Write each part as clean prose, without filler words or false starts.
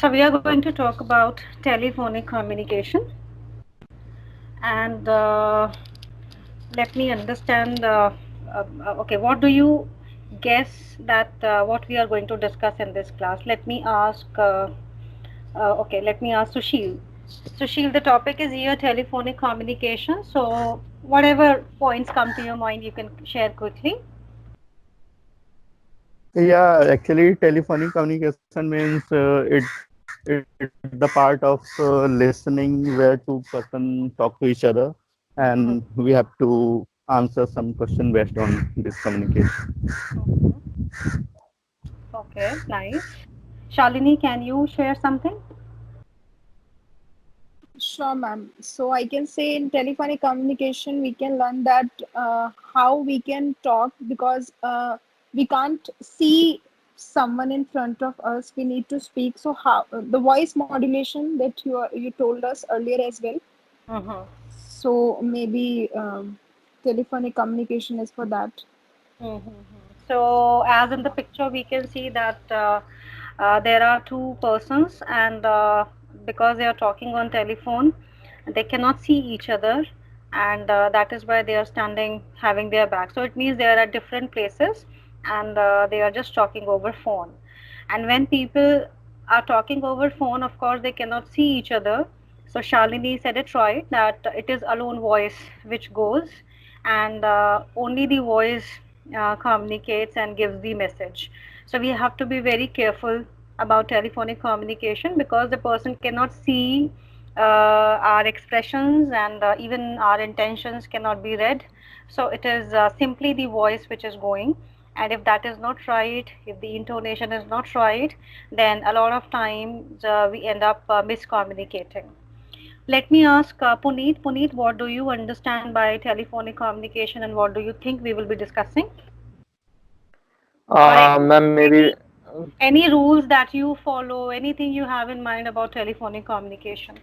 So we are going to talk about telephonic communication, and let me understand. Okay, what do you guess that what we are going to discuss in this class? Let me ask. Okay, let me ask Sushil. Sushil, the topic is here telephonic communication. So whatever points come to your mind, you can share quickly. Yeah, actually, telephonic communication means it's the part of listening where two person talk to each other, and we have to answer some question based on this communication. Mhm. Okay, nice. Shalini, can you share something? Sure, ma'am. So I can say in telephonic communication, we can learn that how we can talk because we can't see someone in front of us. We need to speak. So how the voice modulation that you told us earlier as well. Mm-hmm. So maybe telephonic communication is for that. Mm-hmm. So, as in the picture, we can see that there are two persons, and because they are talking on telephone, they cannot see each other, and that is why they are standing having their back. So, it means they are at different places, and they are just talking over phone. And when people are talking over phone, of course, they cannot see each other. So, Shalini said it right that it is alone voice which goes, and only the voice communicates and gives the message. So we have to be very careful about telephonic communication because the person cannot see our expressions, and even our intentions cannot be read. So it is simply the voice which is going. And if that is not right, if the intonation is not right, then a lot of times we end up miscommunicating. Let me ask Puneet. Puneet, what do you understand by telephonic communication and what do you think we will be discussing? Or Ma'am, maybe any rules that you follow, anything you have in mind about telephonic communication?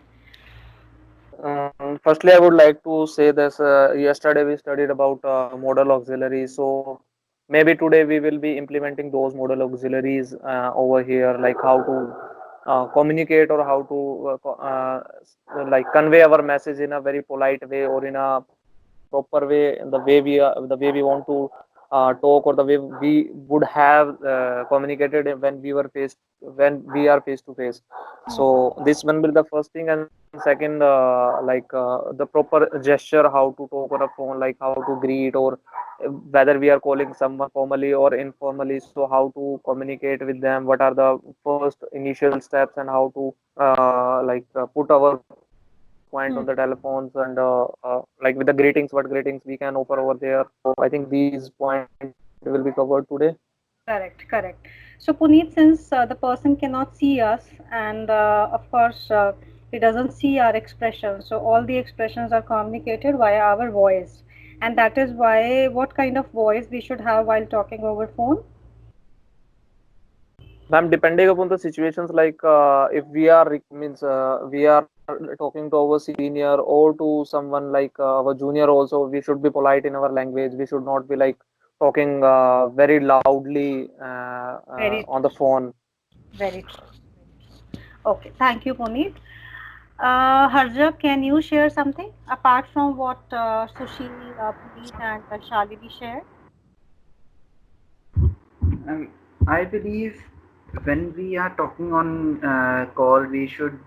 firstly, I would like to say this. Yesterday we studied about modal auxiliaries, so maybe today we will be implementing those modal auxiliaries over here, like how to communicate or how to like convey our message in a very polite way or in a proper way, the way we want to talk, or the way we would have communicated when we are face to face. So this one will be the first thing, and second, the proper gesture, how to talk on a phone, like how to greet, or whether we are calling someone formally or informally. So how to communicate with them, what are the first initial steps, and how to put our point on the telephones, and like with the greetings, what greetings we can offer over there. So I think these point will be covered today. Correct, correct. So Puneet, since the person cannot see us, and of course he doesn't see our expressions, so all the expressions are communicated via our voice, and that is why what kind of voice we should have while talking over phone? Ma'am, depending upon the situations, like if we are we are talking to our senior or to someone like our junior also, we should be polite in our language. We should not be like talking very loudly Very on the phone. very true. Okay, thank you, Puneet. Harjab, can you share something apart from what Sushil, Puneet, and Shalini shared? Um, I believe when we are talking on call, we should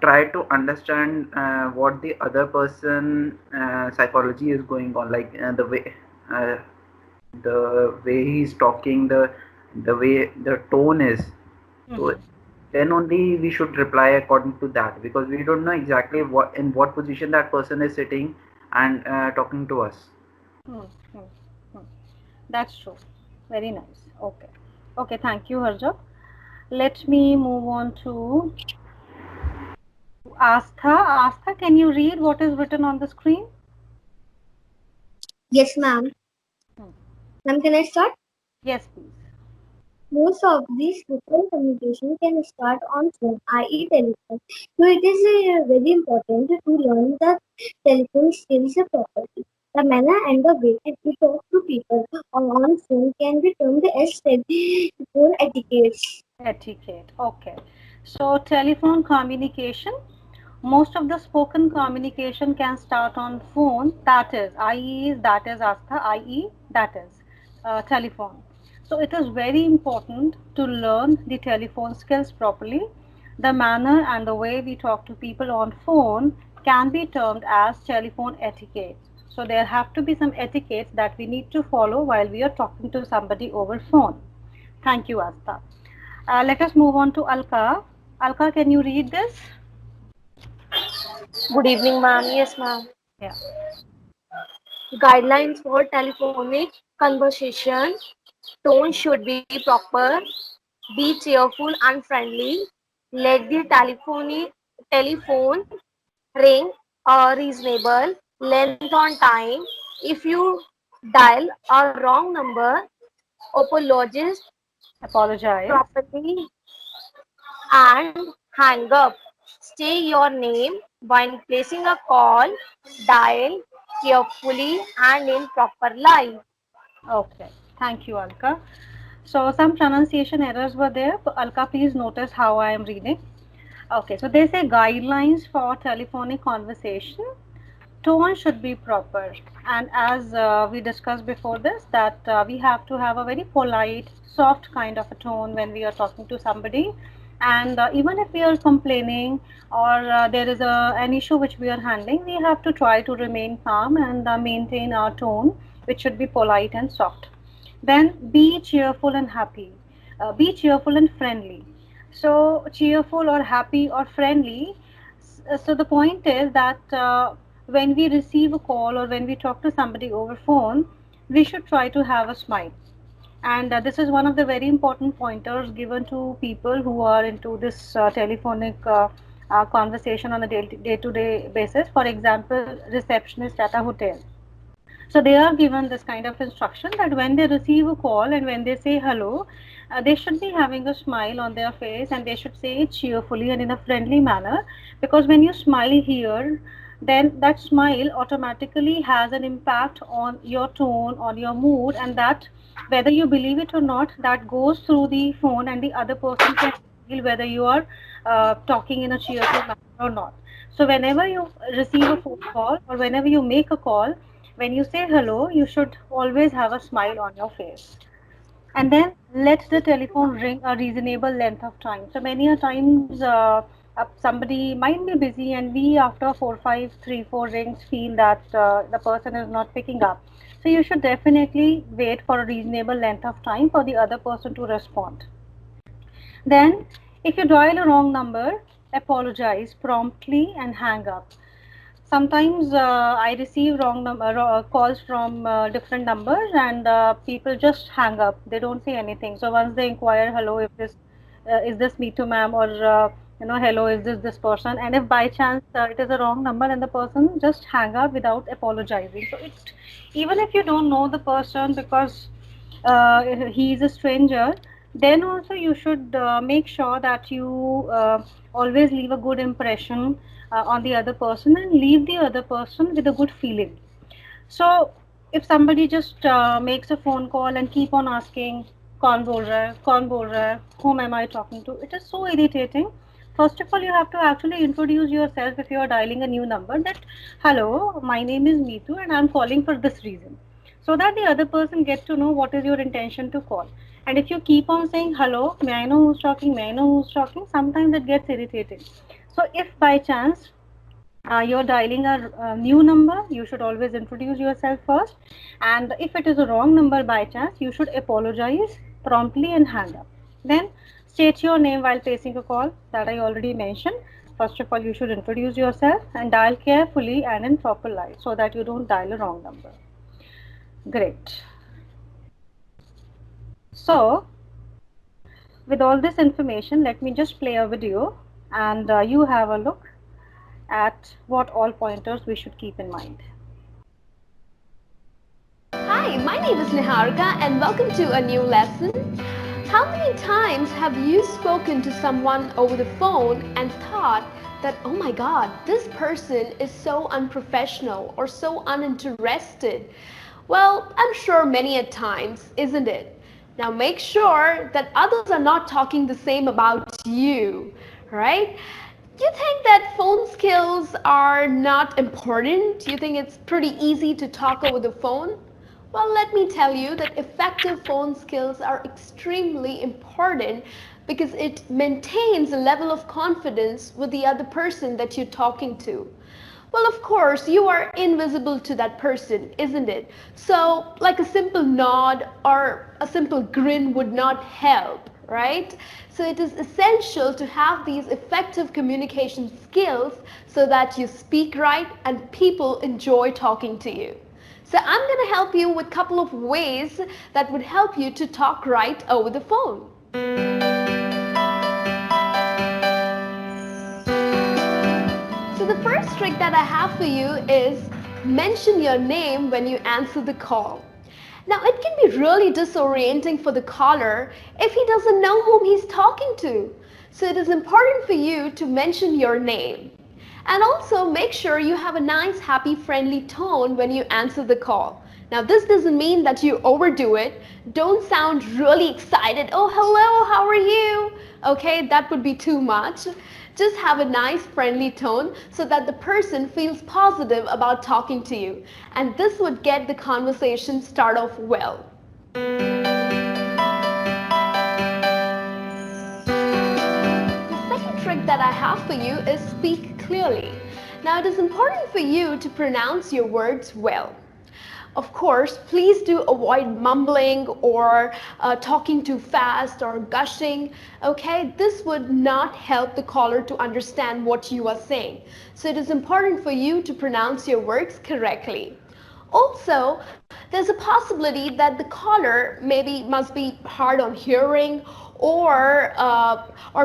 try to understand what the other person psychology is going on, like uh, the way he's talking, the way the tone is. So Mm-hmm. then only we should reply according to that, because we don't know exactly what position that person is sitting and talking to us. Mm-hmm. That's true. Very nice. Okay. Okay, thank you, Harjab. Let me move on to Astha. Astha, can you read what is written on the screen? Yes, ma'am. Hmm. Ma'am, can I start? Yes, please. Most of these written communication can start on phone, i.e. telephone. So it is very important to learn the telephone skills properly. The manner and the way we talk to people on phone can be termed as telephone etiquettes. Etiquette. Okay. So telephone communication. Most of the spoken communication can start on phone. That is, i.e. that is Astha, i.e. that is telephone. So it is very important to learn the telephone skills properly. The manner and the way we talk to people on phone can be termed as telephone etiquette. So there have to be some etiquettes that we need to follow while we are talking to somebody over phone. Thank you, Asta. Let us move on to Alka. Alka, can you read this? Good evening, ma'am. Yes, ma'am. Yeah. Guidelines for telephonic conversation. Tone should be proper. Be cheerful and friendly. Let the telephone ring reasonable. Length on time. If you dial a wrong number, apologize Apologize. properly and hang up. Say your name when placing a call. Dial carefully and in proper line. Okay. Thank you, Alka. So some pronunciation errors were there. But Alka, please notice how I am reading. Okay. So they say guidelines for telephonic conversation. Tone should be proper, and as we discussed before this, that we have to have a very polite, soft kind of a tone when we are talking to somebody. And even if we are complaining, or there is an issue which we are handling, we have to try to remain calm and maintain our tone, which should be polite and soft. Then be cheerful and happy. Be cheerful and friendly. So cheerful or happy or friendly. So the point is that when we receive a call or when we talk to somebody over phone, we should try to have a smile. And this is one of the very important pointers given to people who are into this telephonic conversation on a day-to-day basis. For example, receptionist at a hotel. So they are given this kind of instruction that when they receive a call and when they say hello, they should be having a smile on their face and they should say it cheerfully and in a friendly manner, because when you smile here, then that smile automatically has an impact on your tone, on your mood, and that, whether you believe it or not, that goes through the phone and the other person can feel whether you are talking in a cheerful manner or not. So whenever you receive a phone call or whenever you make a call, when you say hello, you should always have a smile on your face. And then let the telephone ring a reasonable length of time. So many a times somebody might be busy and we after 4 5 3 4 rings feel that the person is not picking up. So you should definitely wait for a reasonable length of time for the other person to respond. Then if you dial a wrong number, apologize promptly and hang up. Sometimes I receive calls from different numbers, and people just hang up. They don't say anything. So once they inquire, hello, if this is this me too, ma'am, or hello, is this person? And if by chance it is a wrong number, and the person just hang up without apologizing. So it, even if you don't know the person because he is a stranger, then also you should make sure that you always leave a good impression on the other person and leave the other person with a good feeling. So if somebody just makes a phone call and keep on asking, कौन बोल रहा है, whom am I talking to, it is so irritating. First of all, you have to actually introduce yourself if you are dialing a new number, that hello, my name is Meetu and I'm calling for this reason, so that the other person gets to know what is your intention to call. And if you keep on saying hello, may I know who's talking, may I know who's talking, sometimes it gets irritating. So if by chance you're dialing a new number, you should always introduce yourself first. And if it is a wrong number by chance, you should apologize promptly and hang up. Then state your name while placing a call, that I already mentioned. First of all, you should introduce yourself and dial carefully and in proper line so that you don't dial a wrong number. Great. So, with all this information, let me just play a video and you have a look at what all pointers we should keep in mind. Hi, my name is Niharika and welcome to a new lesson. How many times have you spoken to someone over the phone and thought that, oh my god, this person is so unprofessional or so uninterested? Well, I'm sure many a times, isn't it? Now make sure that others are not talking the same about you, right? You think that phone skills are not important? You think it's pretty easy to talk over the phone? Well, let me tell you that effective phone skills are extremely important because it maintains a level of confidence with the other person that you're talking to. Well, of course, you are invisible to that person, isn't it? So, like a simple nod or a simple grin would not help, right? So, it is essential to have these effective communication skills so that you speak right and people enjoy talking to you. So, I'm going to help you with a couple of ways that would help you to talk right over the phone. So the first trick that I have for you is mention your name when you answer the call. Now it can be really disorienting for the caller if he doesn't know whom he's talking to. So it is important for you to mention your name. And also make sure you have a nice, happy, friendly tone when you answer the call. Now this doesn't mean that you overdo it. Don't sound really excited. Oh, hello, how are you? Okay, that would be too much. Just have a nice, friendly tone so that the person feels positive about talking to you. And this would get the conversation start off well. The second trick that I have for you is speak clearly. Now it is important for you to pronounce your words well. Of course, please do avoid mumbling or talking too fast or gushing. Okay, this would not help the caller to understand what you are saying. So it is important for you to pronounce your words correctly. Also, there's a possibility that the caller maybe must be hard on hearing or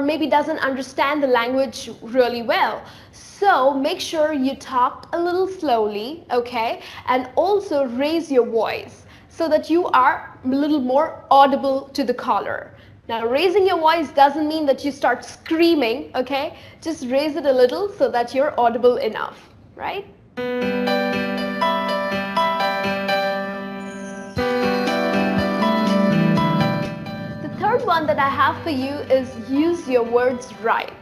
maybe doesn't understand the language really well. So make sure you talk a little slowly, okay, and also raise your voice so that you are a little more audible to the caller. Now, raising your voice doesn't mean that you start screaming, okay? Just raise it a little so that you're audible enough, right? The third one that I have for you is use your words right.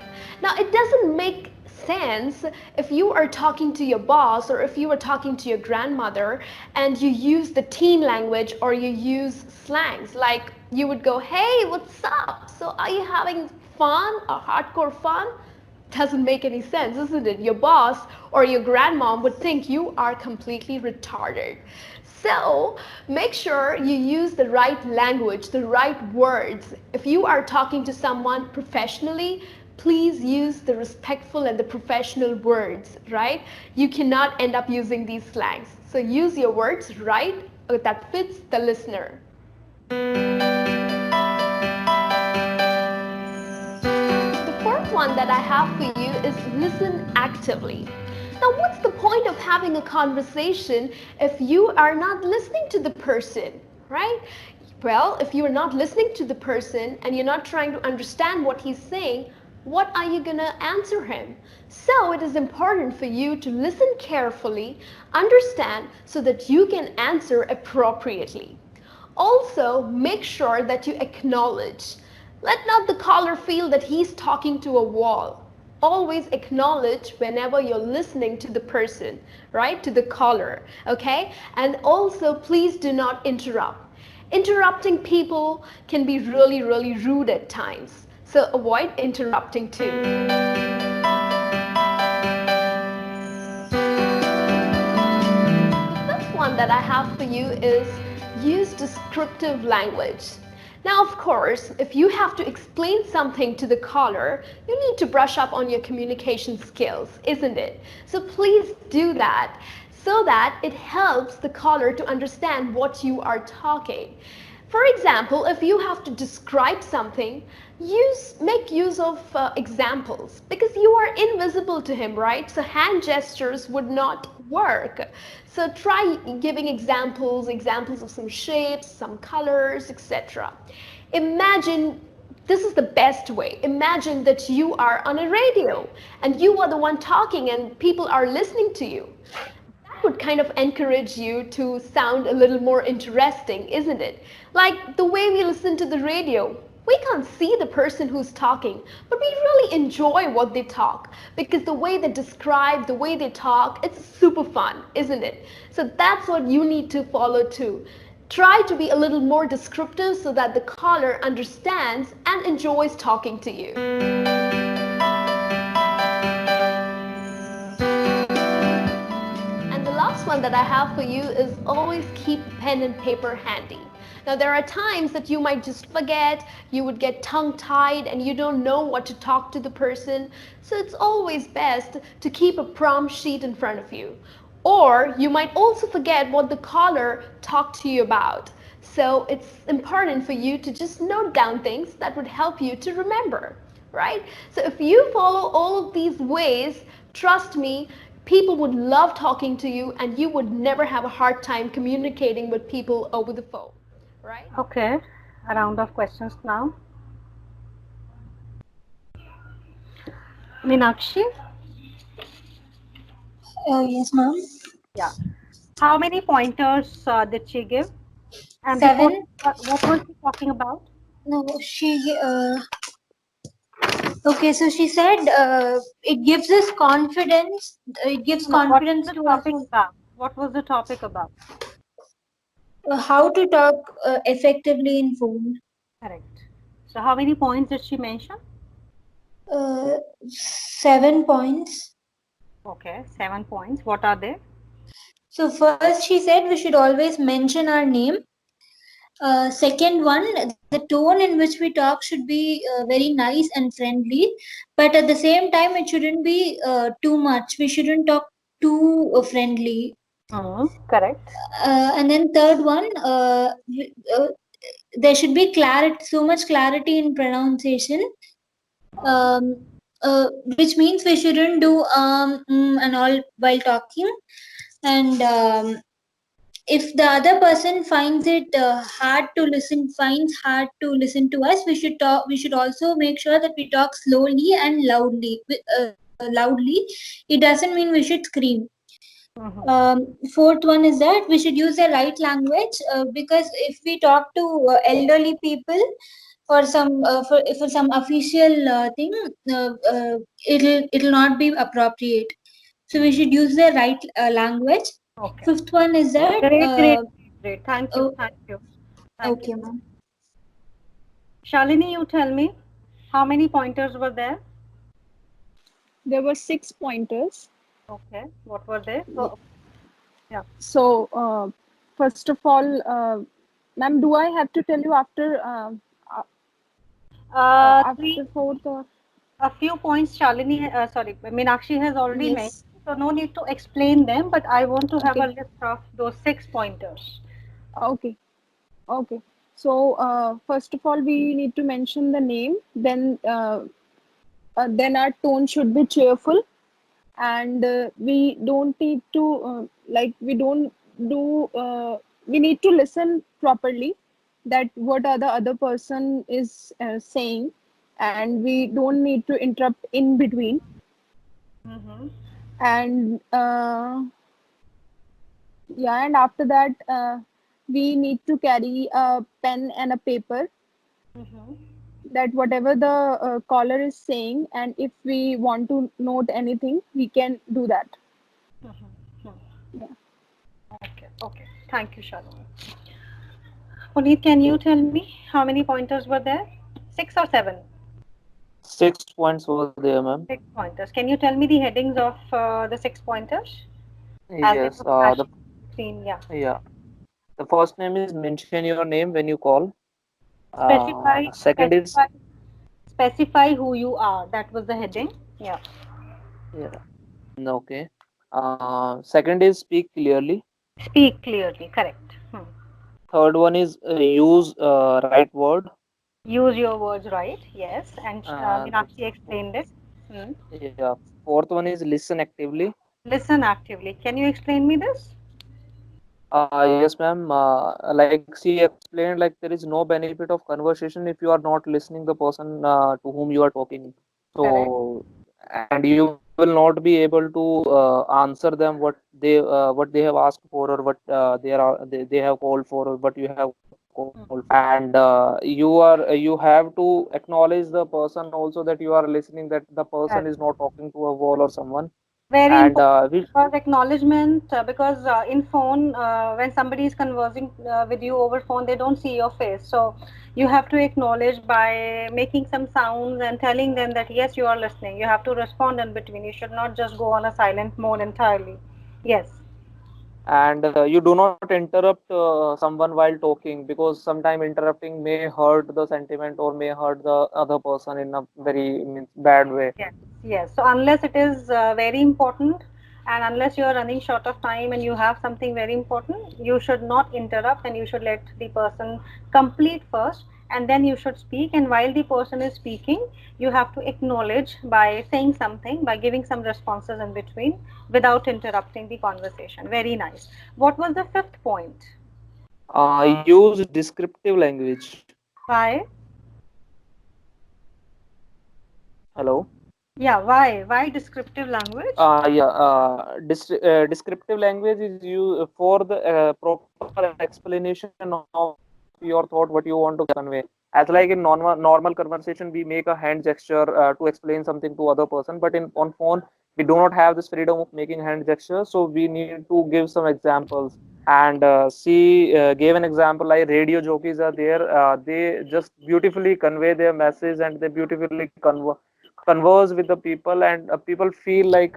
Now, it doesn't make sense if you are talking to your boss or if you are talking to your grandmother and you use the teen language or you use slangs like you would go, hey, what's up? So are you having fun or hardcore fun? Doesn't make any sense, isn't it? Your boss or your grandmom would think you are completely retarded. So make sure you use the right language, the right words. If you are talking to someone professionally, please use the respectful and the professional words, right? You cannot end up using these slangs. So use your words right that fits the listener. The fourth one that I have for you is listen actively. Now, what's the point of having a conversation if you are not listening to the person, right? Well, if you are not listening to the person and you're not trying to understand what he's saying, what are you going to answer him? So it is important for you to listen carefully, understand so that you can answer appropriately. Also, make sure that you acknowledge. Let not the caller feel that he's talking to a wall. Always acknowledge whenever you're listening to the person, right? To the caller, okay? And also, please do not interrupt. Interrupting people can be really, really rude at times. So avoid interrupting too. The fifth one that I have for you is use descriptive language. Now, of course, if you have to explain something to the caller, you need to brush up on your communication skills, isn't it? So please do that so that it helps the caller to understand what you are talking. For example, if you have to describe something, make use of examples because you are invisible to him, right? So hand gestures would not work. So try giving examples of some shapes, some colors, etc. Imagine, this is the best way. Imagine that you are on a radio and you are the one talking and people are listening to you. would kind of encourage you to sound a little more interesting, isn't it? Like the way we listen to the radio. We can't see the person who's talking, but we really enjoy what they talk because the way they describe, the way they talk, it's super fun, isn't it? So that's what you need to follow too. Try to be a little more descriptive so that the caller understands and enjoys talking to you. And the last one that I have for you is always keep pen and paper handy. Now, there are times that you might just forget, you would get tongue tied, and you don't know what to talk to the person. So, it's always best to keep a prompt sheet in front of you. Or you might also forget what the caller talked to you about. So, it's important for you to just note down things that would help you to remember, right? So, if you follow all of these ways, trust me, people would love talking to you and you would never have a hard time communicating with people over the phone, right? Okay, a round of questions now. Meenakshi, Yes, ma'am. yeah. How many pointers did she give? And before, 7. what was she talking about? No, okay, so she said it gives us confidence. It gives No, what was confidence the to us topic about? What was the topic about? how to talk effectively in phone. Correct. So, how many points did she mention? 7 points. Okay, 7 points. What are they? So first she said we should always mention our name. Second one, the tone in which we talk should be very nice and friendly, but at the same time it shouldn't be too much. We shouldn't talk too friendly. Correct. And then third one, there should be clarity, so much clarity in pronunciation, um, which means we shouldn't do and all while talking. And if the other person finds it finds hard to listen to us, we should talk. We should also make sure that we talk slowly and loudly. Loudly, it doesn't mean we should scream. Fourth one is that we should use the right language, because if we talk to elderly people for some official thing, it'll not be appropriate. So we should use the right language. Okay. Fifth one is that Great. Thank you. oh, Thank you. Thank okay, you. ma'am. Shalini, you tell me, how many pointers were there? There were 6 pointers. Okay. What were they? So, yeah. So, first of all, ma'am, do I have to tell you Three, after fourth or a few points Shalini, Meenakshi has already mentioned, yes? so no need to explain them, but I want to have a Okay, list of those 6 pointers. okay, okay. So, first of all, we need to mention the name. Then our tone should be cheerful, and we don't need to we don't do. We need to listen properly. That what are the other person is saying, and we don't need to interrupt in between. Mm-hmm. And yeah, and after that, we need to carry a pen and a paper, Mm-hmm. that whatever the caller is saying, and if we want to note anything, we can do that. Mm-hmm. Yeah. Okay. Okay. Thank you, Shalini. Puneet, can you tell me how many pointers were there? 6 or 7? 6 points over there, ma'am. 6 pointers. Can you tell me the headings of the 6 pointers as they Yes. were flashing screen? Yeah. Yeah. The first name is mention your name when you call. Specify, Second is specify, specify who you are. That was the heading. Yeah. yeah. Okay. Second is speak clearly. Speak clearly. Correct. Third one is use right word. Use your words right. Yes. And The Meenakshi explained it. Hmm. yeah. Fourth one is listen actively. Listen actively. Can you explain me this? Yes, ma'am. Like she explained, like there is no benefit of conversation if you are not listening the person to whom you are talking. Correct. So, and you must will not be able to answer them what they have asked for, or what they have called for, or what you have called for. And you have to acknowledge the person also, that you are listening, that the person Yes. is not talking to a wall or someone. Very And important, we because acknowledgement, because in phone, when somebody is conversing with you over phone, they don't see your face. So you have to acknowledge by making some sounds and telling them that yes, you are listening. You have to respond in between. You should not just go on a silent mode entirely. Yes. and you do not interrupt someone while talking, because sometime interrupting may hurt the sentiment, or may hurt the other person in a very, means, bad way. Yes, yes. So unless it is very important, and unless you are running short of time and you have something very important, you should not interrupt, and you should let the person complete first, and then you should speak. And while the person is speaking, you have to acknowledge by saying something, by giving some responses in between without interrupting the conversation. Very nice. What was the fifth point? Use descriptive language. Why? Hello. Yeah, why? Why descriptive language? Yeah, descriptive language is you for the proper explanation of your thought, what you want to convey. As like in normal conversation, we make a hand gesture to explain something to other person, but in on phone we do not have this freedom of making hand gestures, so we need to give some examples. And she gave an example, like radio jockeys are there, they just beautifully convey their message, and they beautifully converse with the people, and people feel like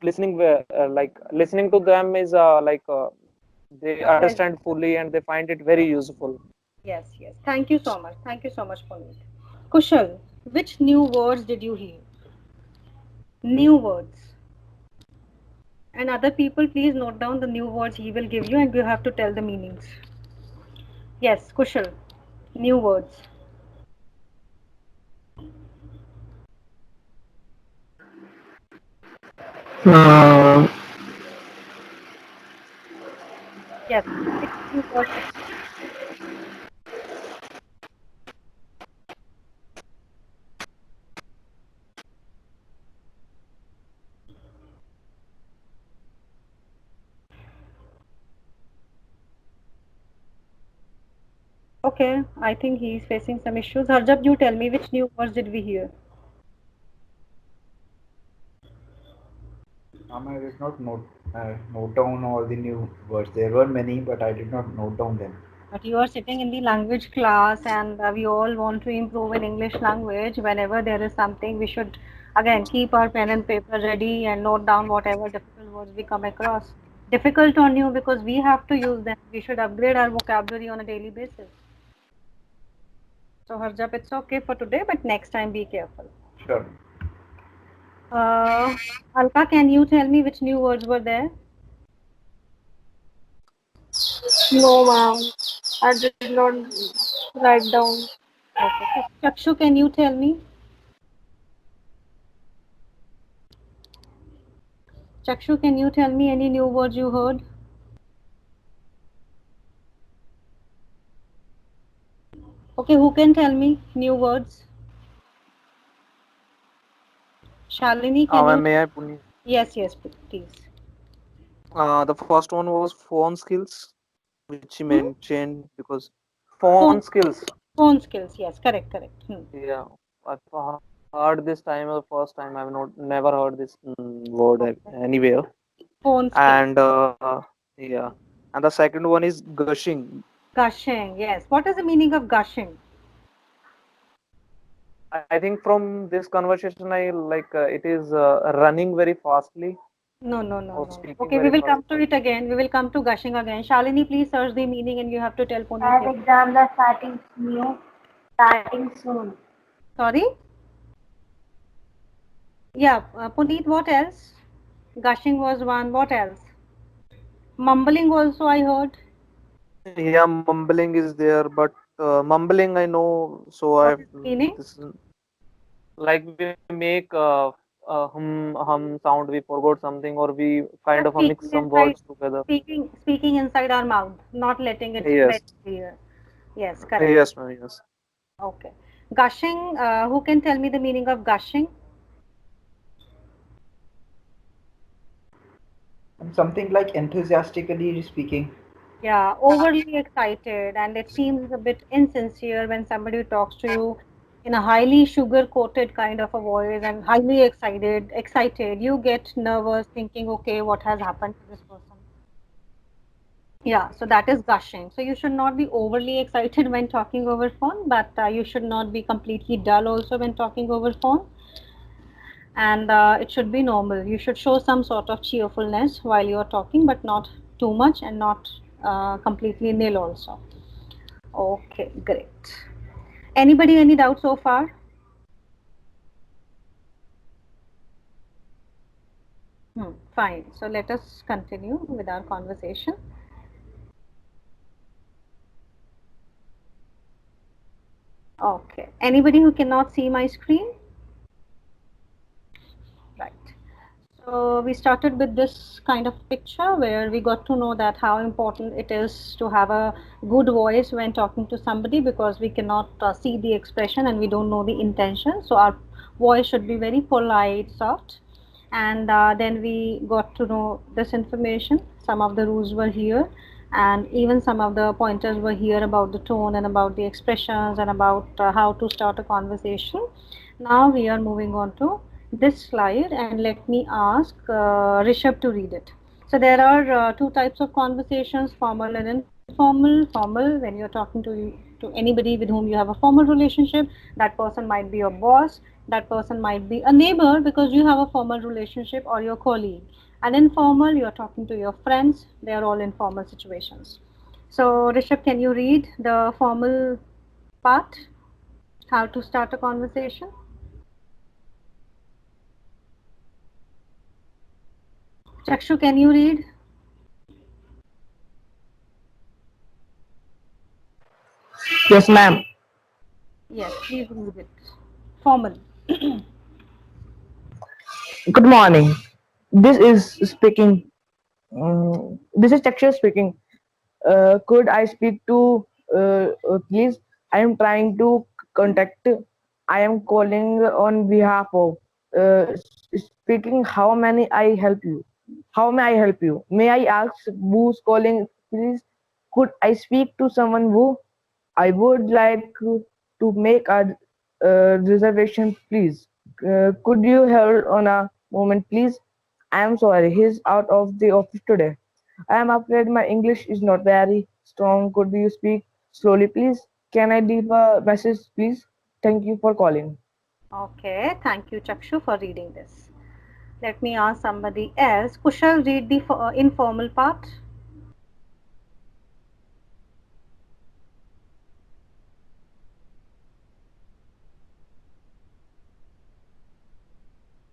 listening to them is they A pleasure. understand fully, and they find it very useful. Yes, yes. Thank you so much. Thank you so much, Puneet. Kushal, which new words did you hear? New words. And other people, please note down the new words he will give you, and you have to tell the meanings. Yes, Kushal. New words. Uh, Yes. Which new words did you? Okay, I think he is facing some issues. Harjab, you tell me which new words did we hear? I did not note down all the new words. There were many, but I did not note down them. But you are sitting in the language class, and we all want to improve in English language. Whenever there is something, we should again keep our pen and paper ready and note down whatever difficult words we come across. Difficult or new, because we have to use them. We should upgrade our vocabulary on a daily basis. So, Harjap, it's okay for today, but next time be careful. Sure. Uh, Alka, can you tell me which new words were there? No, ma'am. I did not write down. Okay. Chakshu, can you tell me? Chakshu, can you tell me any new words you heard? Okay, who can tell me new words? Shalini, can you? May I, Puneet? Yes, yes, please. The first one was phone skills, which she Hmm? mentioned, because phone Phone, skills. phone skills. Yes, correct, correct. Hmm. Yeah, I've heard this time the first time. I've not never heard this word Okay. anywhere. Phone skills. And yeah, and the second one is gushing. Gushing. Yes. What is the meaning of gushing? I think from this conversation, I like it is running very fastly, No, no, no, or no. speaking Okay, we very will come fast. to it again. We will come to gushing again. Shalini, please search the meaning, and you have to tell Puneet As here. exams are starting new, starting soon. Sorry? Yeah, Puneet, what else? Gushing was one. What else? Mumbling also, I heard. Yeah, mumbling is there, but mumbling I know. So What I is the meaning? this is like we make hum sound. We forgot something, or we kind Just of mix speaking some inside, words together. speaking inside our mouth, not letting it Yes, very clear. Yes, correct. yes, ma'am, yes. Okay. Gushing, who can tell me the meaning of gushing? Something like enthusiastically speaking. Yeah, overly excited, and it seems a bit insincere when somebody talks to you in a highly sugar-coated kind of a voice and highly excited. You get nervous thinking, okay, what has happened to this person? Yeah, so that is gushing. So you should not be overly excited when talking over phone, but you should not be completely dull also when talking over phone. And it should be normal. You should show some sort of cheerfulness while you are talking, but not too much and not completely nil also. Okay, great. Anybody, any doubt so far? Fine. So let us continue with our conversation. Okay. Anybody who cannot see my screen? Right. So we started with this kind of picture where we got to know that how important it is to have a good voice when talking to somebody, because we cannot see the expression and we don't know the intention. So our voice should be very polite, soft. And then we got to know this information. Some of the rules were here, and even some of the pointers were here about the tone and about the expressions and about how to start a conversation. Now we are moving on to this slide, and let me ask Rishabh to read it. So there are two types of conversations, formal and informal. Formal, when you're talking to anybody with whom you have a formal relationship, that person might be your boss, that person might be a neighbor because you have a formal relationship, or your colleague. And informal, you're talking to your friends, they are all informal situations. So Rishabh, can you read the formal part, how to start a conversation? Chakshu, can you read? Yes, ma'am. Yes, please read it. Formal. Good morning. This is speaking. This is Chaksha speaking. Could I speak to please? I am trying to contact. I am calling on behalf of speaking. How many I help you? How may I help you? May I ask who's calling, please? Could I speak to someone who? I would like to make a reservation, please. Could you hold on a moment, please? I am sorry, he's out of the office today. I am afraid my English is not very strong. Could you speak slowly, please? Can I leave a message, please? Thank you for calling. Okay, thank you, Chakshu, for reading this. Let me ask somebody else. Kushal, read the informal part.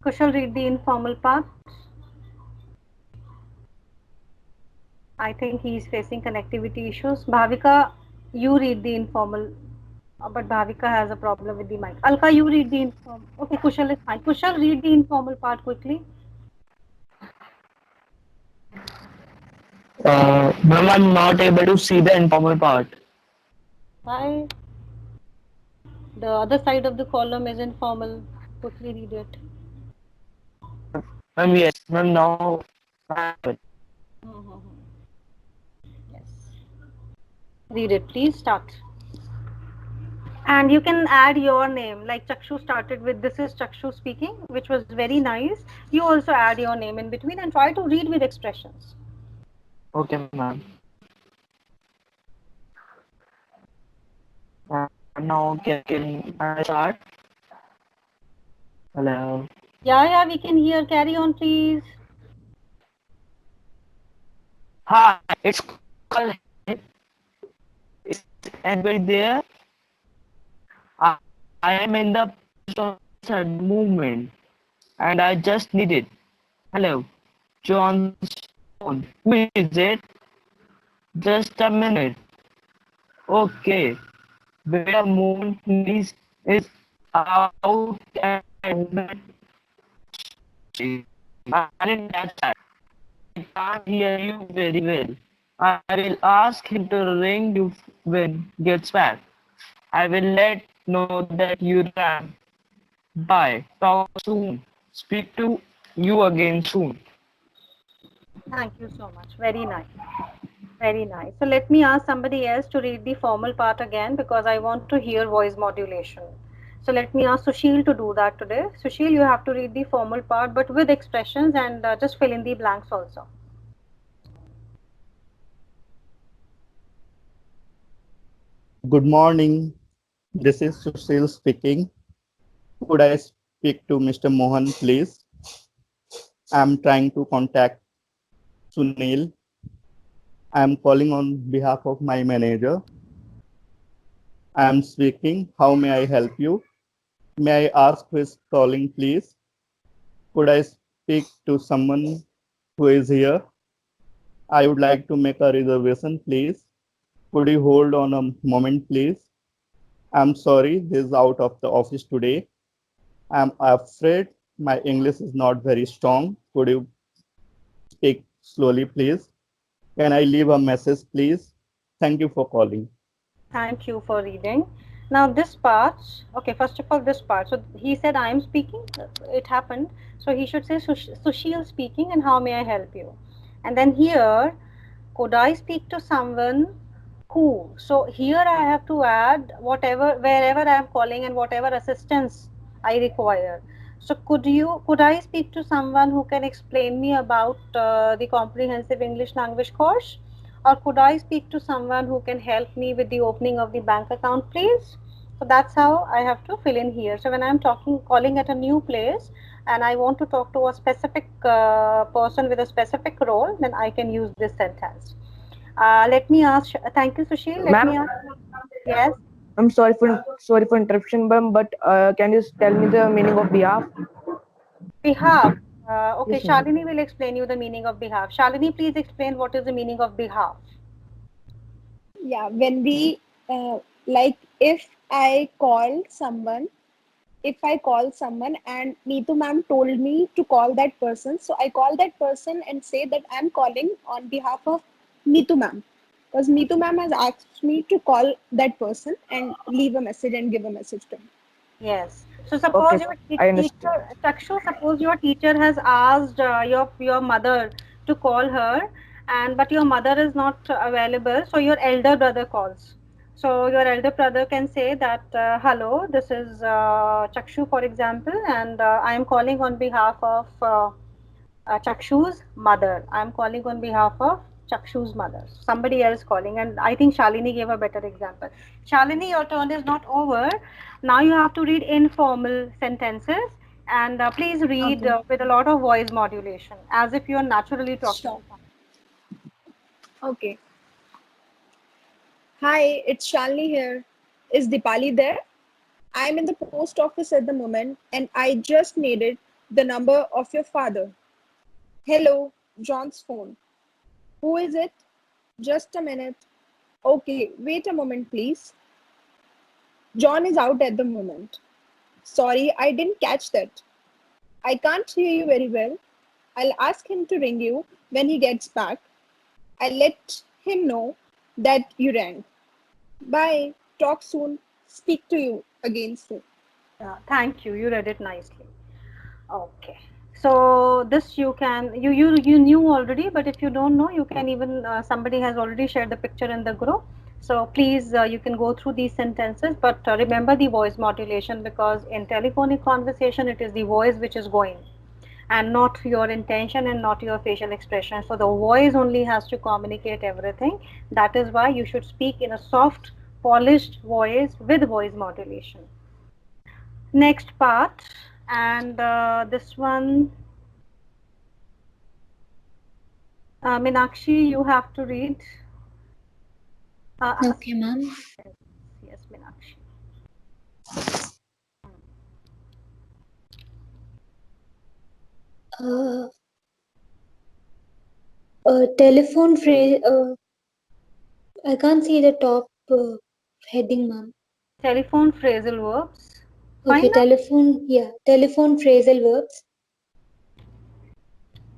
Kushal, read the informal part. I think he is facing connectivity issues. Bhavika, you read the informal, but Bhavika has a problem with the mic. Alka, you read the informal. Okay, Kushal is fine. Kushal, read the informal part quickly. Ma'am, I'm not able to see the informal part. Why? The other side of the column is informal. Quickly read it. Ma'am, yes. Ma'am, now I have it. Mhm. Yes. Read it, please. Start. And you can add your name, like Chakshu started with this is Chakshu speaking, which was very nice. You also add your name in between and try to read with expressions. Okay, ma'am. Now can I start? Hello. Yeah, yeah, we can hear. Carry on, please. Hi, it's called. Is anybody there? I am in the movement and I just need it. Hello, John's phone. Who is it? Just a minute. Okay. Wait a moment, please. Is out and I didn't catch that. I can't hear you very well. I will ask him to ring you when gets back. I will let know that you ran. Bye. Talk soon. Speak to you again soon. Thank you so much. Very nice. Very nice. So let me ask somebody else to read the formal part again because I want to hear voice modulation. So let me ask Sushil to do that today. Sushil, you have to read the formal part but with expressions and just fill in the blanks also. Good morning. This is Sushil speaking. Could I speak to Mr. Mohan, please? I'm trying to contact Sunil. I'm calling on behalf of my manager. I'm speaking. How may I help you? May I ask who is calling, please? Could I speak to someone who is here? I would like to make a reservation, please. Could you hold on a moment, please? I'm sorry, he's out of the office today. I'm afraid my English is not very strong. Could you speak slowly, please? Can I leave a message, please? Thank you for calling. Thank you for reading. Now this part, okay, first of all this part. So he said I am speaking, it happened. So he should say Sushil speaking and how may I help you? And then here, could I speak to someone who? So here I have to add whatever, wherever I am calling and whatever assistance I require. So could I speak to someone who can explain me about the comprehensive English language course? Or could I speak to someone who can help me with the opening of the bank account, please? So that's how I have to fill in here. So when I'm calling at a new place and I want to talk to a specific person with a specific role, then I can use this sentence. Let me ask, thank you, Sushil. Let me Ma'am, ask, yes, I'm sorry for interruption, ma'am, but can you tell me the meaning of behalf? behalf. Okay, Yes, ma'am. Shalini will explain you the meaning of behalf. Shalini, please explain what is the meaning of behalf. Yeah, when we like if I call someone, if I call someone and Neetu ma'am told me to call that person, so I call that person and say that I'm calling on behalf of Neetu ma'am. Because Neetu ma'am has asked me to call that person and leave a message and give a message to him. Yes. So suppose Okay, your I teacher, understand. Chakshu, suppose your teacher has asked your mother to call her, and but your mother is not available, so your elder brother calls. So your elder brother can say that, hello, this is Chakshu, for example, and I am calling on behalf of Chakshu's mother. I'm calling on behalf of Chakshu's mother. Somebody else calling, and I think Shalini gave a better example. Shalini, your turn is not over. Now you have to read informal sentences, and please read Okay, with a lot of voice modulation, as if you are naturally talking sure. to someone. Okay. Hi, it's Shalini here. Is Dipali there? I'm in the post office at the moment and I just needed the number of your father. Hello, John's phone. Who is it? Just a minute. Okay, wait a moment, please. John is out at the moment. Sorry, I didn't catch that. I can't hear you very well. I'll ask him to ring you when he gets back. I'll let him know that you rang. Bye. Talk soon. Speak to you again soon. Thank you. You read it nicely. Okay. So this you knew already, but if you don't know, you can even somebody has already shared the picture in the group. So please you can go through these sentences, but remember the voice modulation because in telephonic conversation it is the voice which is going and not your intention and not your facial expression. So the voice only has to communicate everything. That is why you should speak in a soft, polished voice with voice modulation. Next part, and this one, Minakshi, you have to read. Okay, ma'am. Yes, Minakshi. Uh, telephone phrase. I can't see the top heading, ma'am. Telephone phrasal verbs. Okay, Fine now? telephone. Yeah, telephone phrasal verbs.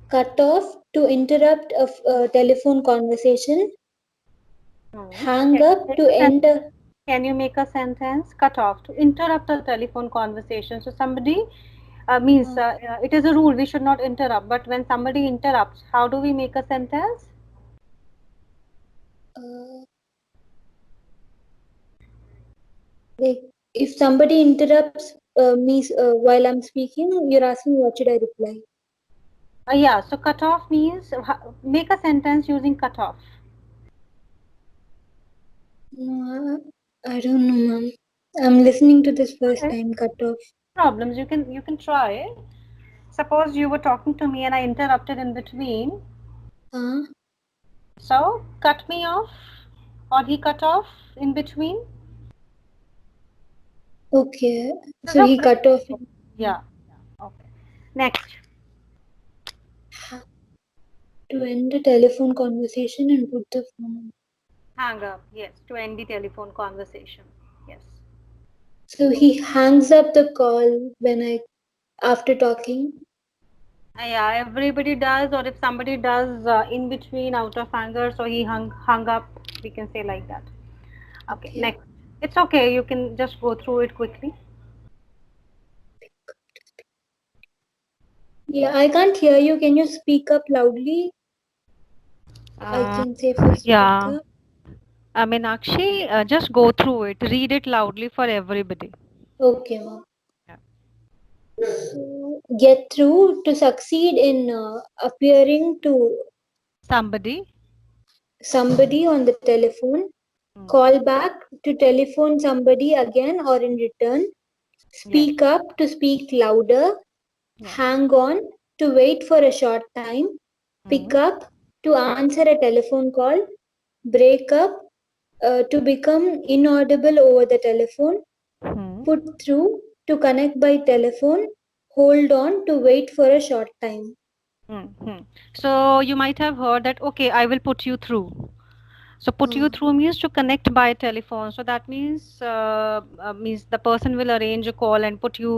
Cut off to interrupt a telephone conversation. Hmm. Hang up to end. Can you make a sentence? Cut off to interrupt a telephone conversation. So somebody Means it is a rule we should not interrupt. But when somebody interrupts, how do we make a sentence? Uh, like if somebody interrupts me while I'm speaking, you're asking what should I reply? Yeah. So cut off means make a sentence using cut off. Uh, I don't know, ma'am. I'm listening to this first Okay. time. Cut off. Problems. You can try. Suppose you were talking to me and I interrupted in between. Uh, So cut me off, or he cut off in between. okay. This is So a he cut off. phrase. Yeah. Okay. Next. To end the telephone conversation and put the phone. Hang up. Yes. To end the telephone conversation. Yes. So he hangs up the call when I after talking. Yeah. Everybody does, or if somebody does in between out of anger, so he hung up. We can say like that. Okay. Okay. Next. It's okay. You can just go through it quickly. Yeah, I can't hear you. Can you speak up loudly? I Uh, can say for speak yeah. up. I mean, Akshi, just go through it. Read it loudly for everybody. Okay, ma'am. Yeah. So get through to succeed in appearing to Somebody. somebody on the telephone. Hmm. Call back to telephone somebody again or in return. Yes. Speak up to speak louder. Yes. Hang on to wait for a short time. Pick Hmm. up to answer a telephone call. Break up to become inaudible over the telephone. Hmm. Put through to connect by telephone. Hold on to wait for a short time. Hmm. So you might have heard that, okay, I will put you through. So put you Uh, through means to connect by telephone. So that means the person will arrange a call and put you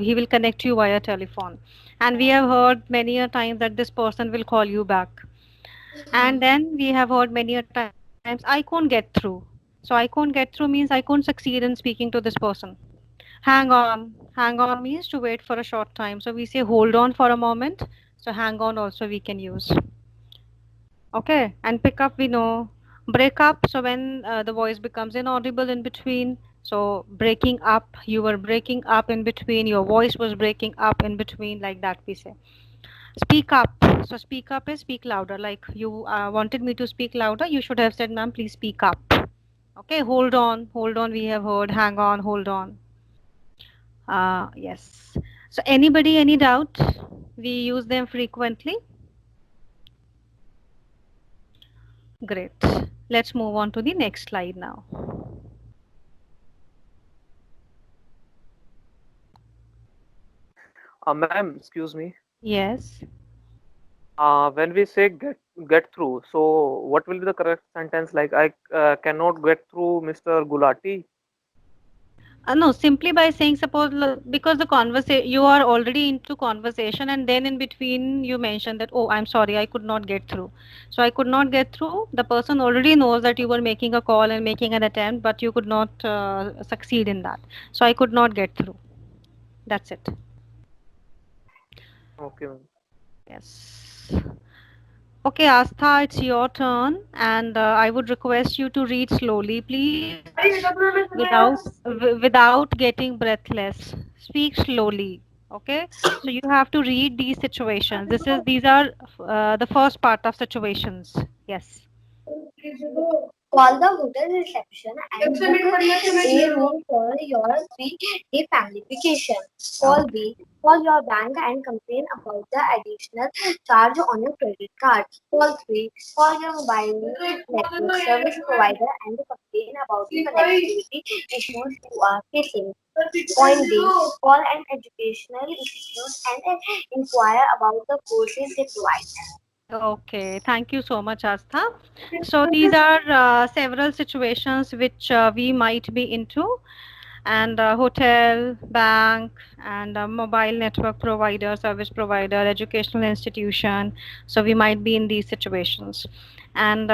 he will connect you via telephone. And we have heard many a times that this person will call you back. And then we have heard many a times I can't get through. So I can't get through means I can't succeed in speaking to this person. Hang on. Hang on means to wait for a short time. So we say hold on for a moment. So hang on also we can use. Okay. And pick up we know. Break up. So when the voice becomes inaudible in between. So breaking up, you were breaking up in between. Your voice was breaking up in between, like that we say. Speak up. So speak up is speak louder. Like you wanted me to speak louder, you should have said, ma'am, please speak up. Okay, hold on. Hold on, we have heard. Hang on, hold on. Yes. So anybody, any doubt? We use them frequently. Great. Let's move on to the next slide now. Ma'am, excuse me. Yes. When we say get through, so what will be the correct sentence? Like I cannot get through Mr. Gulati. No, simply by saying, suppose because the conversation, you are already into conversation, and then in between you mention that, oh, I'm sorry, I could not get through. So I could not get through. The person already knows that you were making a call and making an attempt, but you could not succeed in that. So I could not get through. That's it. Okay, ma'am. Yes. Okay, Astha, it's your turn, and I would request you to read slowly, please, without getting breathless. Speak slowly. Okay, so you have to read these situations. These are the first part of situations. Yes. Call the hotel reception and book a room for your 3-day family vacation. Call Okay. B. Call your bank and complain about the additional charge on your credit card. Call 3. Call your mobile network service provider and complain about the connectivity issues you are facing. Point D. Call an educational institute and inquire about the courses they provide. Okay, thank you so much, Astha. So these are several situations which we might be into, and hotel, bank, and mobile network provider, service provider, educational institution. So we might be in these situations. and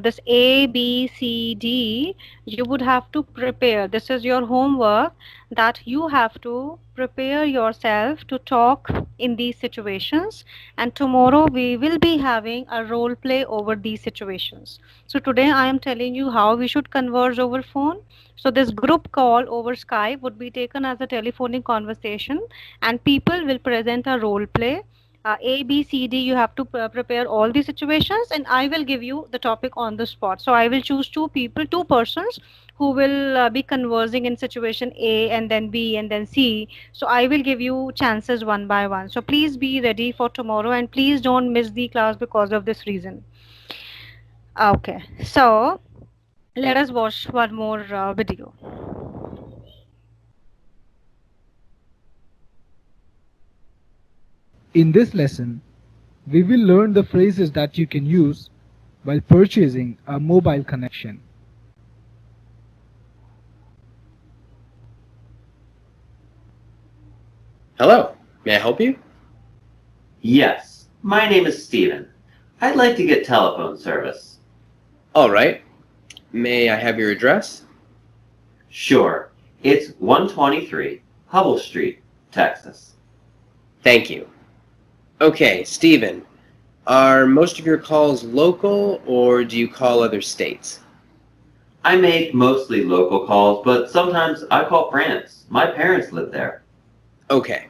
this A, B, C, D, you would have to prepare. This is your homework, that you have to prepare yourself to talk in these situations, and tomorrow we will be having a role play over these situations. So today I am telling you how we should converse over phone. So this group call over Skype would be taken as a telephonic conversation, and people will present a role play. A, B, C, D, you have to prepare all the situations, and I will give you the topic on the spot. So I will choose two people, two persons who will be conversing in situation A and then B and then C. So I will give you chances one by one. So please be ready for tomorrow, and please don't miss the class because of this reason. Okay, so let us watch one more video. In this lesson, we will learn the phrases that you can use while purchasing a mobile connection. Hello, may I help you? Yes, my name is Steven. I'd like to get telephone service. All right. May I have your address? Sure, it's 123 Hubble Street, Texas. Thank you. Okay, Stephen, are most of your calls local or do you call other states? I make mostly local calls, but sometimes I call France. My parents live there. Okay.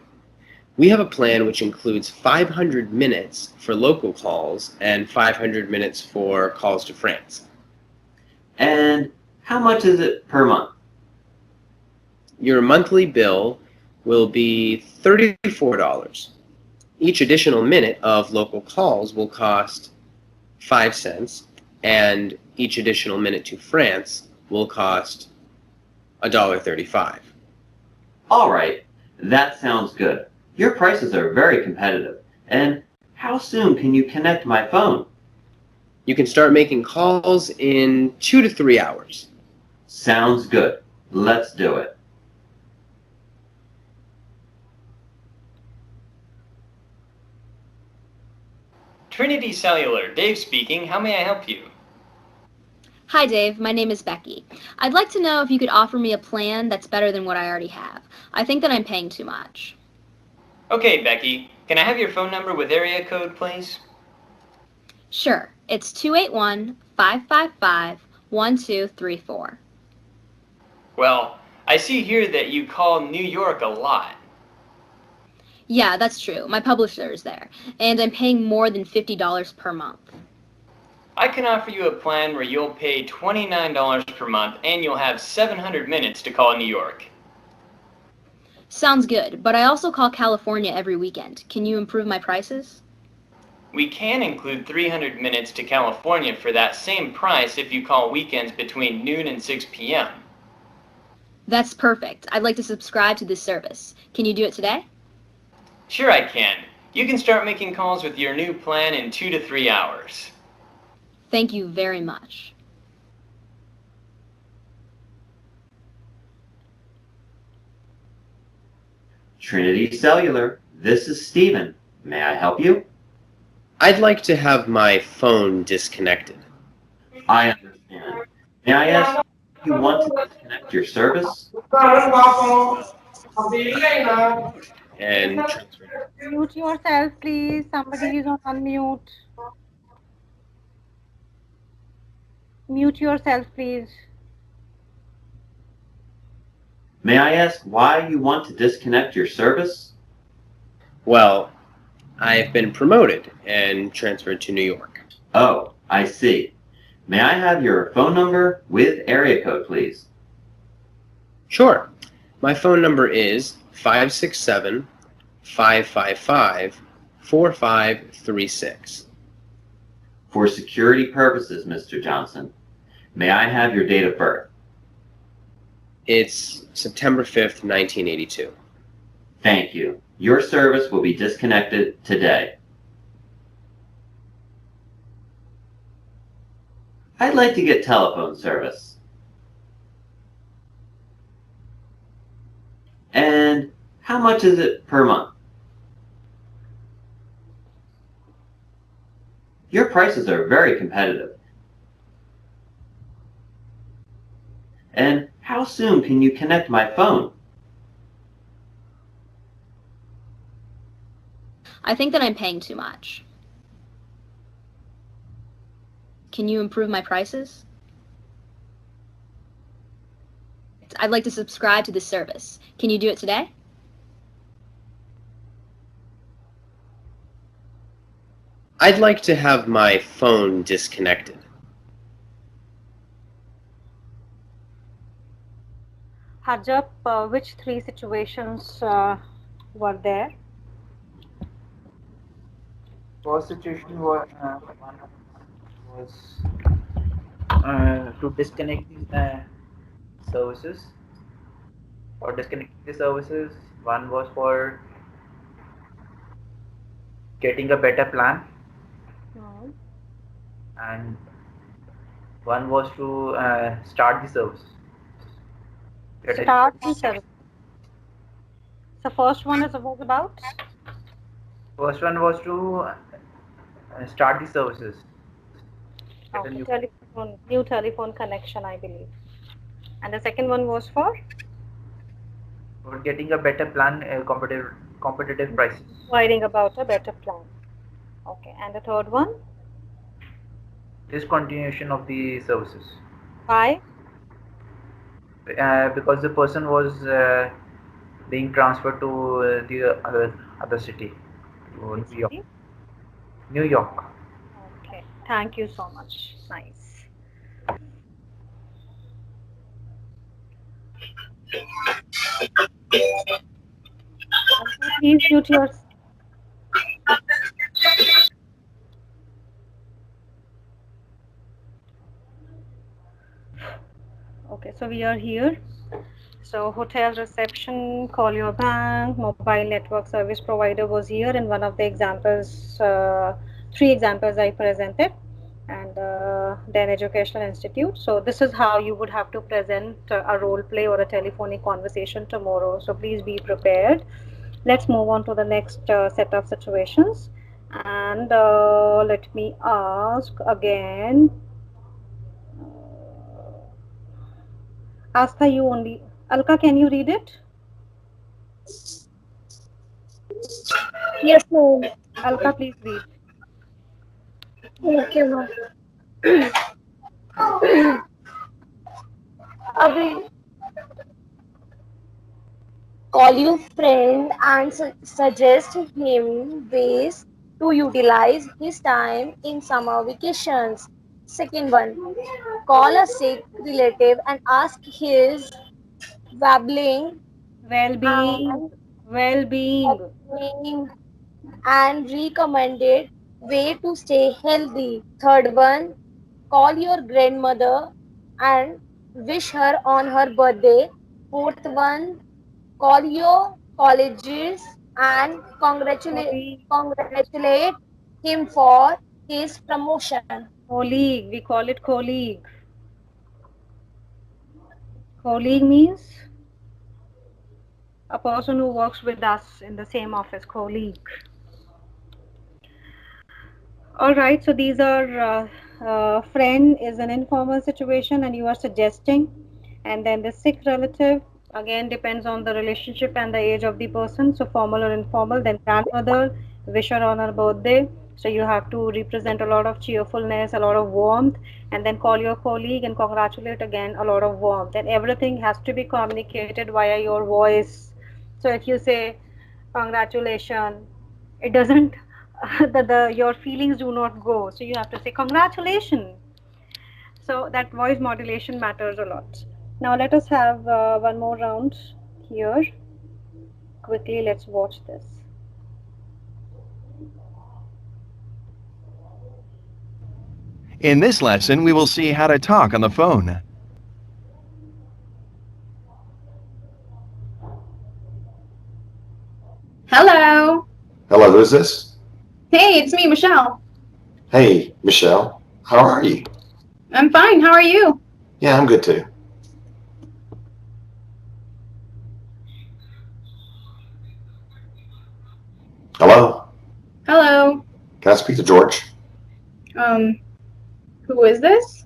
We have a plan which includes 500 minutes for local calls and 500 minutes for calls to France. And how much is it per month? Your monthly bill will be $34. Each additional minute of local calls will cost 5 cents, and each additional minute to France will cost $1.35. All right, that sounds good. Your prices are very competitive. And how soon can you connect my phone? You can start making calls in 2 to 3 hours. Sounds good. Let's do it. Trinity Cellular, Dave speaking. How may I help you? Hi Dave, my name is Becky. I'd like to know if you could offer me a plan that's better than what I already have. I think that I'm paying too much. Okay, Becky. Can I have your phone number with area code, please? Sure, it's 281-555-1234. Well, I see here that you call New York a lot. Yeah, that's true. My publisher is there, and I'm paying more than $50 per month. I can offer you a plan where you'll pay $29 per month and you'll have 700 minutes to call New York. Sounds good, but I also call California every weekend. Can you improve my prices? We can include 300 minutes to California for that same price if you call weekends between noon and 6 p.m. That's perfect. I'd like to subscribe to this service. Can you do it today? Sure I can. You can start making calls with your new plan in 2 to 3 hours. Thank you very much. Trinity Cellular, this is Steven. May I help you? I'd like to have my phone disconnected. I understand. May I ask if you want to disconnect your service? And Mute yourself, please. Somebody is on unmute. Mute yourself, please. May I ask why you want to disconnect your service? Well, I've been promoted and transferred to New York. Oh, I see. May I have your phone number with area code, please? Sure. My phone number is 567-555-4536. For security purposes, Mr. Johnson, may I have your date of birth? It's September 5th, 1982. Thank you. Your service will be disconnected today. I'd like to get telephone service. And how much is it per month? Your prices are very competitive. And how soon can you connect my phone? I think that I'm paying too much. Can you improve my prices? I'd like to subscribe to this service. Can you do it today? I'd like to have my phone disconnected. Hajab, which three situations were there? First situation was one was to disconnect the services or disconnecting the services. One was for getting a better plan, and one was to start the service. Start the service. So first one is was about? First one was to start the services. Okay, new telephone connection, I believe. And the second one was for getting a better plan, competitive prices. Inquiring about a better plan. Okay, and the third one? Discontinuation of the services. Why? Because the person was being transferred to the other city, to New York. New York. Okay, thank you so much. Nice. Please mute your. Okay, so we are here. So hotel reception, call your bank, mobile network service provider was here in one of the examples, three examples I presented, and then educational institute. So this is how you would have to present a role play or a telephonic conversation tomorrow. So please be prepared. Let's move on to the next set of situations. And let me ask again. Astha, you only. Alka, can you read it? Yes, ma'am. Alka, please read. Okay, ma'am. Abhi, call your friend and suggest him ways to utilize his time in summer vacations. Second one, call a sick relative and ask his well-being Well-being, and well-being. well-being and recommended way to stay healthy. Third one, call your grandmother and wish her on her birthday. Fourth one, call your colleges and congratulate him for his promotion. Colleague, we call it colleague. Colleague means a person who works with us in the same office, colleague. All right, so these are friend is an informal situation and you are suggesting, and then the sick relative again depends on the relationship and the age of the person, so formal or informal. Then grandmother, wish her on her birthday, so you have to represent a lot of cheerfulness, a lot of warmth, and then call your colleague and congratulate, again a lot of warmth, and everything has to be communicated via your voice. So if you say congratulations, it doesn't the your feelings do not go, so you have to say congratulations. So that voice modulation matters a lot. Now let us have one more round here. Quickly, let's watch this. In this lesson, we will see how to talk on the phone. Hello. Hello, who's this? Hey, it's me, Michelle. Hey, Michelle. How are you? I'm fine. How are you? Yeah, I'm good too. Hello? Hello. Can I speak to George? Um, who is this?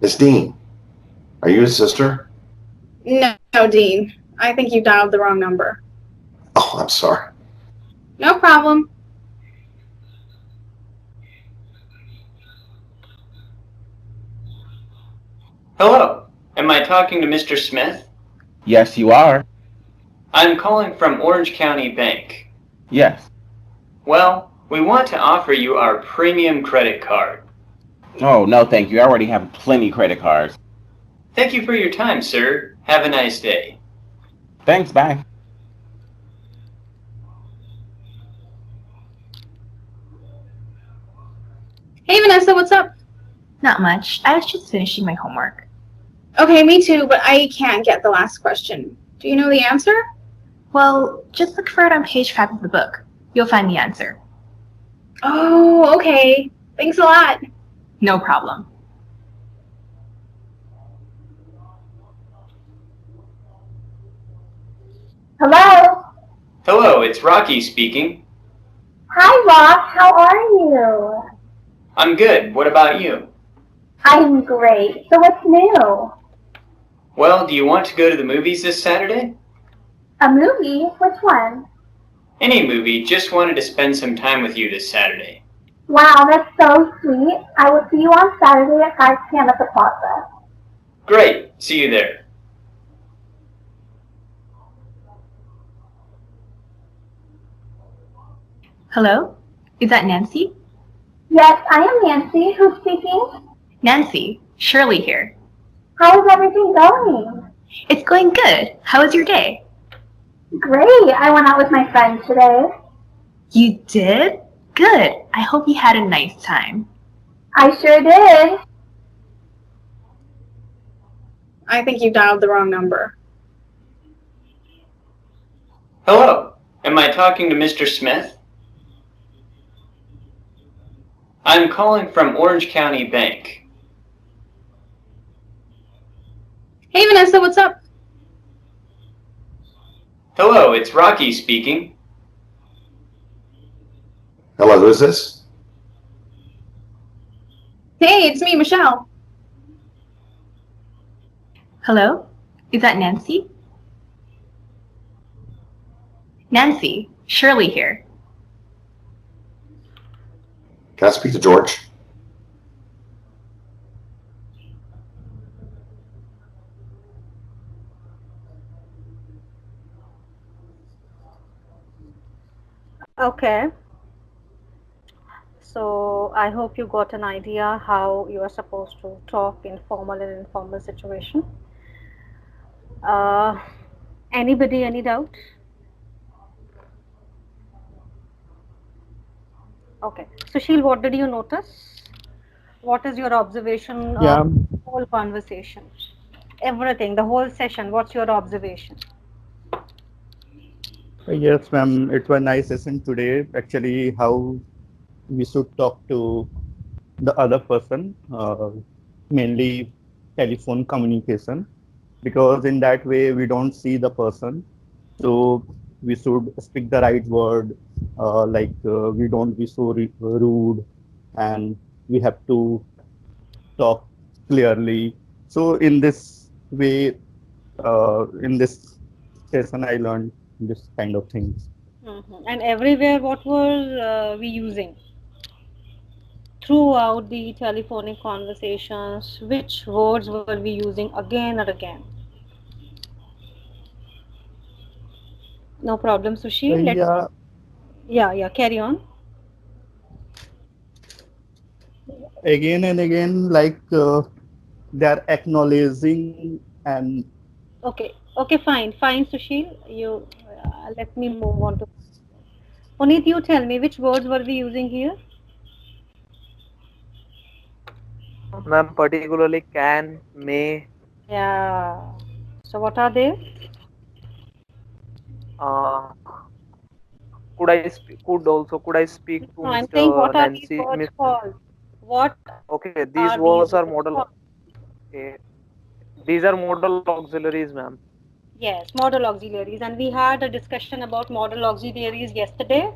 It's Dean. Are you his sister? No, Dean. I think you dialed the wrong number. Oh, I'm sorry. No problem. Hello. Am I talking to Mr. Smith? Yes, you are. I'm calling from Orange County Bank. Yes. Well, we want to offer you our premium credit card. Oh, no, thank you. I already have plenty credit cards. Thank you for your time, sir. Have a nice day. Thanks, bye. Hey, Vanessa, what's up? Not much. I was just finishing my homework. Okay, me too, but I can't get the last question. Do you know the answer? Well, just look for it on page 5 of the book. You'll find the answer. Oh, okay. Thanks a lot. No problem. Hello? Hello, it's Rocky speaking. Hi, Rock. How are you? I'm good. What about you? I'm great. So what's new? Well, do you want to go to the movies this Saturday? A movie? Which one? Any movie. Just wanted to spend some time with you this Saturday. Wow, that's so sweet. I will see you on Saturday at 5 p.m. at the plaza. Great. See you there. Hello? Is that Nancy? Yes, I am Nancy. Who's speaking? Nancy, Shirley here. How is everything going? It's going good. How was your day? Great. I went out with my friends today. You did? Good. I hope you had a nice time. I sure did. I think you dialed the wrong number. Hello. Am I talking to Mr. Smith? I'm calling from Orange County Bank. Hey, Vanessa, what's up? Hello, it's Rocky speaking. Hello, who is this? Hey, it's me, Michelle. Hello? Is that Nancy? Nancy, Shirley here. Can I speak to George? Okay. So I hope you got an idea how you are supposed to talk in formal and informal situation. Anybody, any doubt? Okay. Sushil, what did you notice? What is your observation Yeah, of the whole conversation? Everything, the whole session, what's your observation? yes, ma'am. It was nice lesson today. Actually, how we should talk to the other person, mainly telephone communication, because in that way we don't see the person. So we should speak the right word, we don't be so rude, and we have to talk clearly. So in this way, in this session, I learned this kind of things. And everywhere, what were we using? Throughout the telephonic conversations, which words were we using again and again? No problem, Sushil. Let's, Yeah, yeah, carry on. again and again, they are acknowledging and Okay, fine, Sushil. You let me move on to Puneet. You tell me which words were we using here? Ma'am, particularly can, may, Yeah. So what are they? uh, could I speak to No, I'm saying Mr. what are these Nancy, words Miss? called? What Okay, are these these words are words model. called? Okay, these are modal auxiliaries, ma'am. Yes, modal auxiliaries, and we had a discussion about modal auxiliaries yesterday,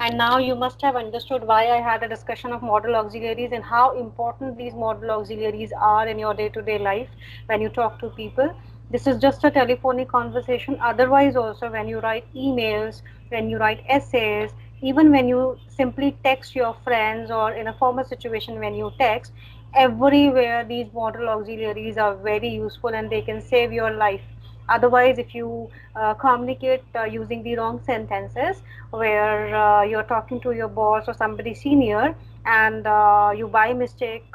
And now you must have understood why I had a discussion of model auxiliaries and how important these model auxiliaries are in your day-to-day life when you talk to people. This is just a telephonic conversation. Otherwise, also when you write emails, when you write essays, even when you simply text your friends or in a formal situation when you text, everywhere these model auxiliaries are very useful and they can save your life. Otherwise, if you communicate using the wrong sentences, where you're talking to your boss or somebody senior and you by mistake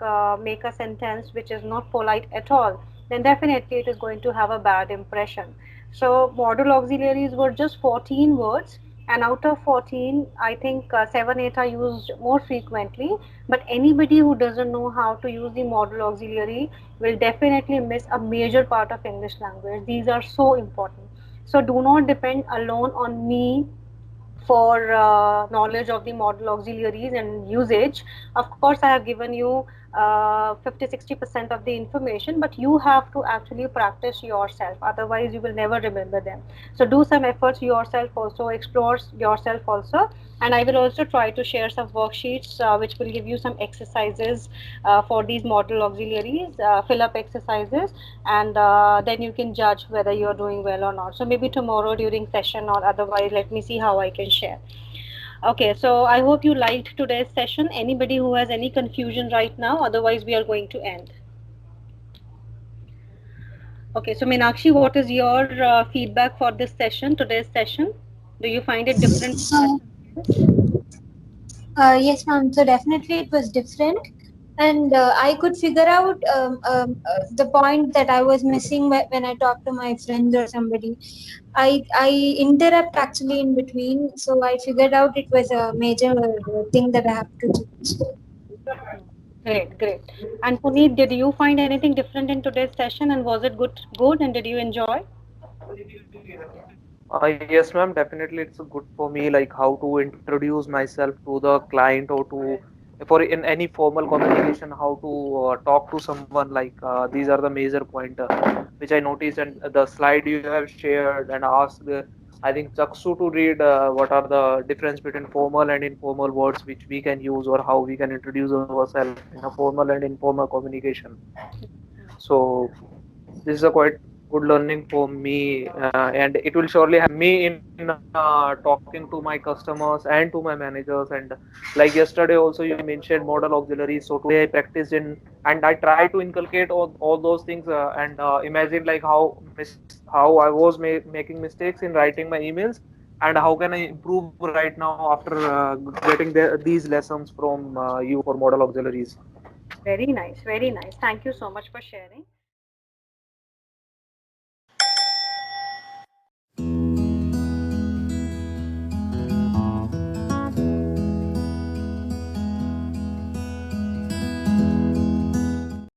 make a sentence which is not polite at all, then definitely it is going to have a bad impression. So model auxiliaries were just 14 words, and out of 14 I think 7 8 are used more frequently, but anybody who doesn't know how to use the model auxiliary will definitely miss a major part of English language. These are so important. So do not depend alone on me for knowledge of the model auxiliaries and usage. Of course, I have given you 50-60% of the information, but you have to actually practice yourself. Otherwise, you will never remember them. So do some efforts yourself also, explore yourself also. And I will also try to share some worksheets which will give you some exercises for these model auxiliaries, fill up exercises, and then you can judge whether you're doing well or not. So maybe tomorrow during session or otherwise, let me see how I can share. Okay, so I hope you liked today's session. Anybody who has any confusion right now, otherwise we are going to end. Okay, so Meenakshi, what is your feedback for this session, today's session? Do you find it different? Yes, ma'am. So definitely it was different, and I could figure out the point that I was missing when I talked to my friends or somebody. I interrupt actually in between, so I figured out it was a major thing that I have to change. Great, great. And Puneet, did you find anything different in today's session, and was it good, and did you enjoy? Yes, ma'am. Definitely, it's good for me, like how to introduce myself to the client or to for in any formal communication, how to talk to someone. Like these are the major point which I noticed, and the slide you have shared and asked. I think Chaksu to read what are the difference between formal and informal words which we can use or how we can introduce ourselves in a formal and informal communication. So this is a quite good learning for me, and it will surely help me in talking to my customers and to my managers. And like yesterday also you mentioned model auxiliaries, so today I practiced in and I try to inculcate all those things and imagine like how I was making mistakes in writing my emails, and how can I improve right now after getting these lessons from you for model auxiliaries. Very nice, very nice. Thank you so much for sharing.